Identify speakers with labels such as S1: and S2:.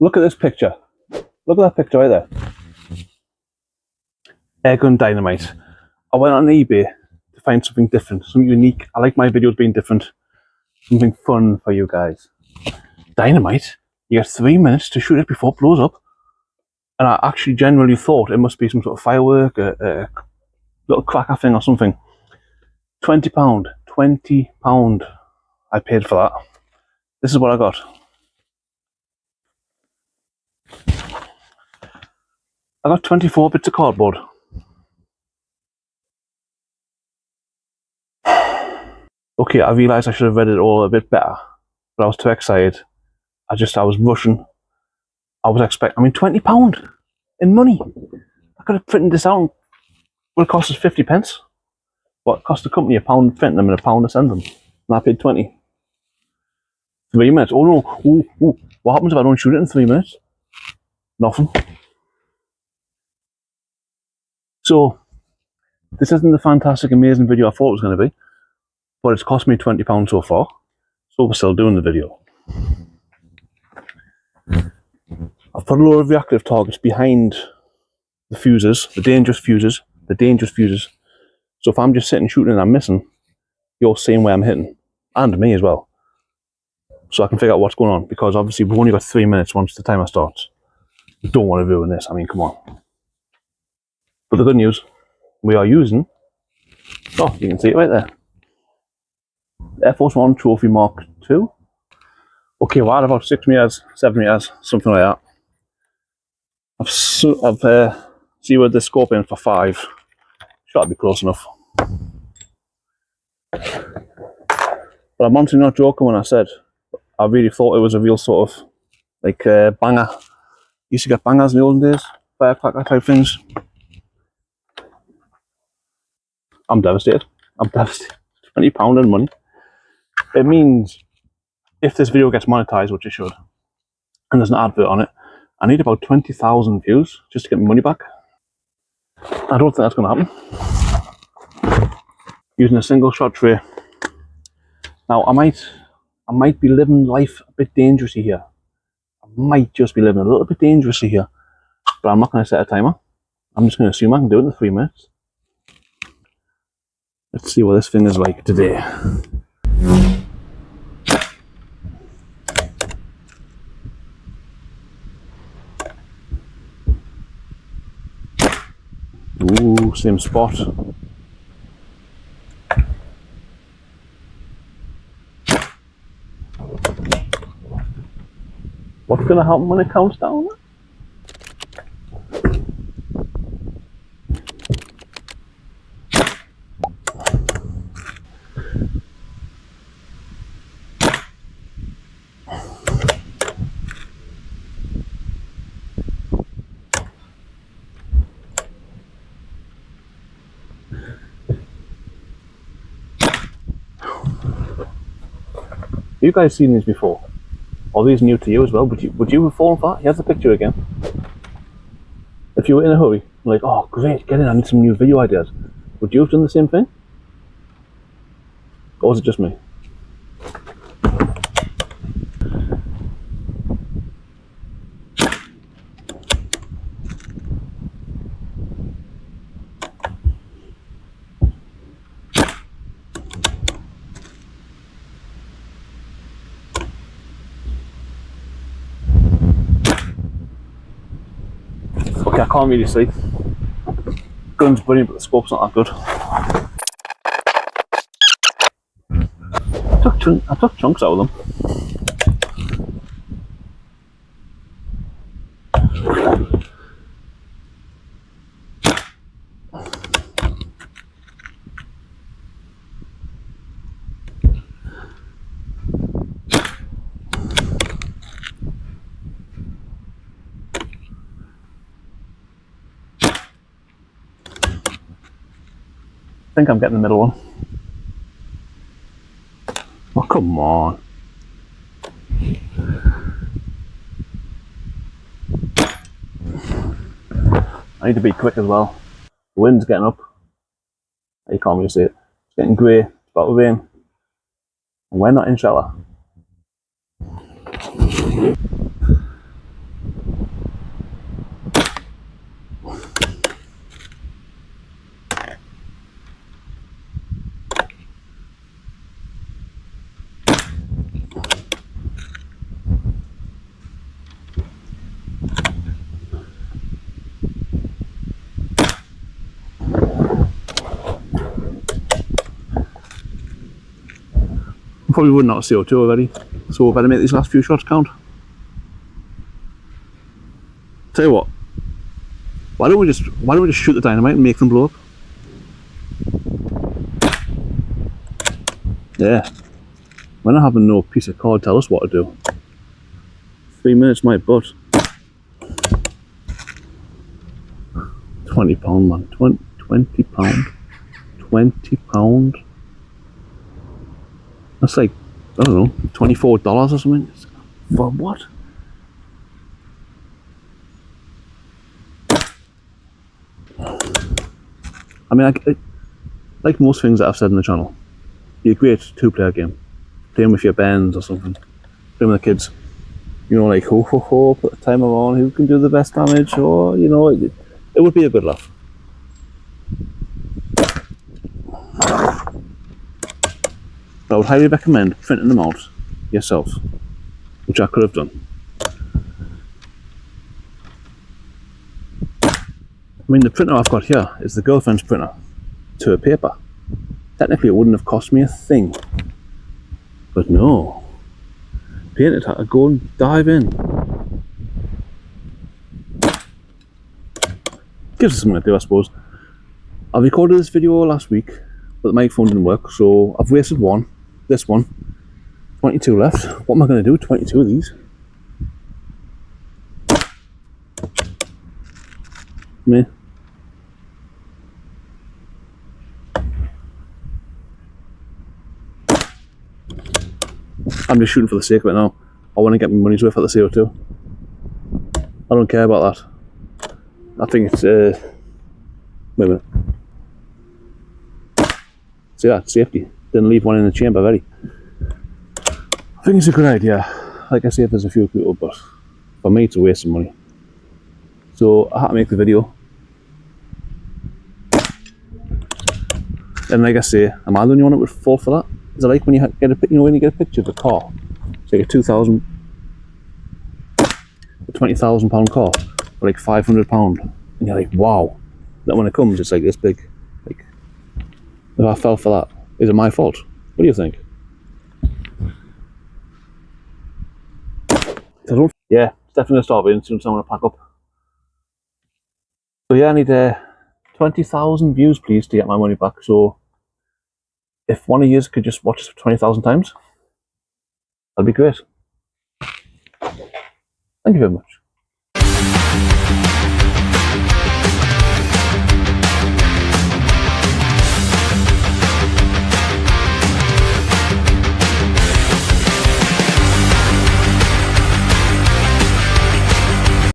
S1: Look at this picture. Look at that picture right there. Airgun Dynamite. I went on eBay to find something different, something unique. I like my videos being different. Something fun for you guys. Dynamite? You get 3 minutes to shoot it before it blows up. And I actually genuinely thought it must be some sort of firework, a little cracker thing or something. £20. £20 I paid for that. This is what I got. I got 24 bits of cardboard. Okay, I realised I should have read it all a bit better, but I was too excited. I was rushing. I was expecting, £20 in money. I could have printed this out. Would have cost us 50 pence. What cost the company? £1 to print them and £1 to send them. And I paid 20. 3 minutes. Oh no. Ooh. What happens if I don't shoot it in 3 minutes? Nothing. So, this isn't the fantastic, amazing video I thought it was going to be, but it's cost me £20 so far, so we're still doing the video. I've put a load of reactive targets behind the fuses, the dangerous fuses. So if I'm just sitting shooting and I'm missing, you're seeing where I'm hitting, and me as well. So I can figure out what's going on, because obviously we've only got 3 minutes once the timer starts. We don't want to ruin this, come on. But the good news, we are using, oh, you can see it right there, AirForceOne Trophy MKII. Okay, well, about 6 meters, 7 meters, something like that. I've zeroed the scope in for 5. Should be close enough. But I'm honestly not joking when I said I really thought it was a real sort of like banger. Used to get bangers in the olden days, firecracker type things. I'm devastated. £20 in money. It means if this video gets monetized, which it should, and there's an advert on it, I need about 20,000 views just to get my money back. I don't think that's going to happen. Using a single shot tray. Now I might be living life a bit dangerously here. I might just be living a little bit dangerously here, but I'm not going to set a timer. I'm just going to assume I can do it in 3 minutes. Let's see what this thing is like today. Ooh, same spot. What's going to happen when it counts down? You guys seen these before? Are these new to you as well? Would you have fallen for that? Here's the picture again. If you were in a hurry, like, oh great, get in, I need some new video ideas. Would you have done the same thing? Or was it just me? Okay, I can't really see. Gun's brilliant, but the scope's not that good. I took chunks out of them. I think I'm getting the middle one. Oh, come on. I need to be quick as well. The wind's getting up. You can't really see it. It's getting grey. It's about to rain. And we're not in shelter. probably running out of CO2 already, so we better make these last few shots count. Tell you what, why don't we just shoot the dynamite and make them blow up? Yeah. We're not having no piece of card tell us what to do. 3 minutes, my butt. £20, man. £20. £20. That's like, I don't know, $24 or something. For what? I mean, like most things that I've said on the channel, be a great two-player game. Playing with your bands or something. Playing with the kids. You know, like, ho ho ho, put a timer on, who can do the best damage, or, you know, it would be a good laugh. I would highly recommend printing them out yourself, which I could have done. I mean, the printer I've got here is the girlfriend's printer to a paper. Technically, it wouldn't have cost me a thing. But no. Painted had to go and dive in. Gives us something to do, I suppose. I recorded this video last week, but the microphone didn't work, so I've wasted one. This one. 22 left. What am I going to do with 22 of these? Me. I'm just shooting for the sake of it now. I want to get my money's worth at the CO2. I don't care about that. I think it's, wait a minute. See that? Safety. Didn't leave one in the chamber ready. I think it's a good idea. Like I say, if there's a few people, but for me it's a waste of money. So I had to make the video. And like I say, am I the only one that would fall for that? Is it like when you get when you get a picture of a car, it's like a £20,000 car, or like £500, and you're like, wow. Then when it comes, it's like this big. Like, if I fell for that, is it my fault? What do you think? Yeah, it's definitely gonna start being soon as I want to pack up. So yeah, I need 20,000 views, please, to get my money back. So if one of you could just watch this 20,000 times, that'd be great. Thank you very much.